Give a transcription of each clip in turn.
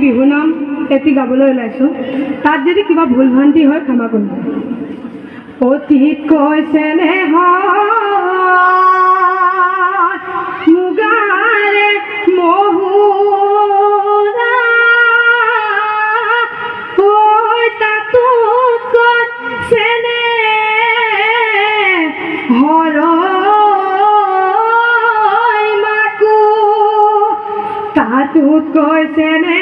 বিহু নাম এটি গাবলৈ ওলাইছোঁ। তাত যদি কিবা ভুল ভ্ৰান্তি হয় ক্ষমা কৰিব। অতীত কৈছে নে মুগাৰে মহুৰা তাতো কৈছে নে হৰৈ মাকো তাতো কৈছে নে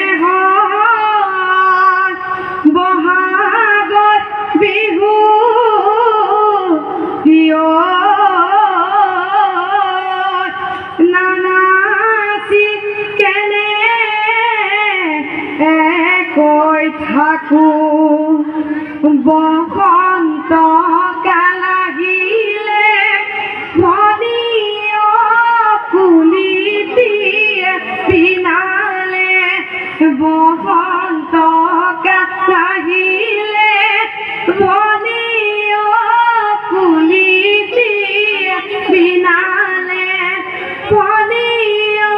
বহাগত বিহু নানাচি কেনে কৈ থাকো বসন্ত কাল আহিলে ভনীয় কুলিটিয়ে পিনালে বসন্ত কাল আহিলে ভনীয় কুলিটিয়ে পিনালে ভনীয়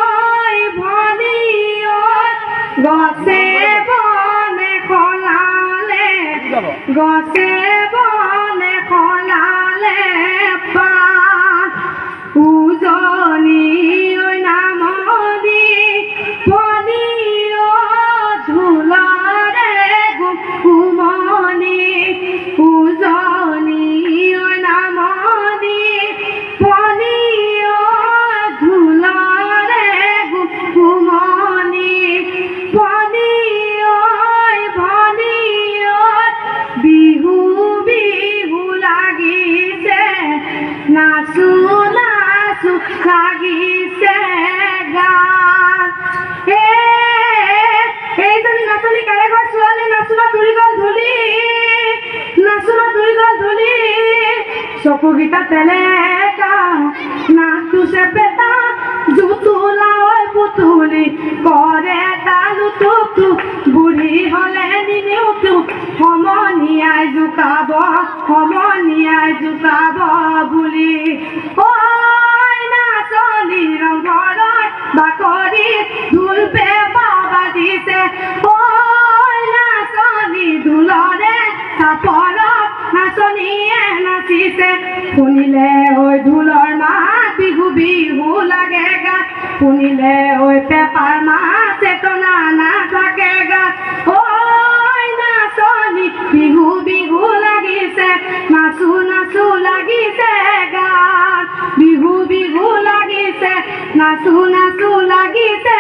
গছে বনে খলালে গছে বনে খলালে পাত উজনি নামদি ভনীয় ঢোলৰে গুমনি উজনি নামদি ভনীয় ঢোলৰে গুমনি বিহু বিহু লাগিছে নাচো নাচো লাগিছে গান এইজনী নাচনী কাৰে ঘৰ ছোৱালী নাচোনা তুলি গল ধূলি নাচোনা তুলি গল ধূলি চকুকেইটা তেলেকা নাচটো চেপেটা জুতুলা পুতুলি কৰে তালু টুকটু বুঢ়ী হলে নিনিউটো সমনীয়াই জোকাব বুলি ঐ নাচনীৰ ঘৰত বাকৰি ঢোল পেঁপা বাজিছে ঐ নাচনী ঢোলৰে চাপৰত নাচনীয়ে নাচিছে শুনিলে ঐ ঢোলৰ মাত বিহু বিহু লাগে গাত শুনিলে ঐ পেঁপাৰ মাত চেতনা নাথাকে গাত ঐ নাচনী বিহু বিহু লাগিছে নাচো নাচো লাগিছে গাত বিহু বিহু লাগিছে নাচো নাচো লাগিছে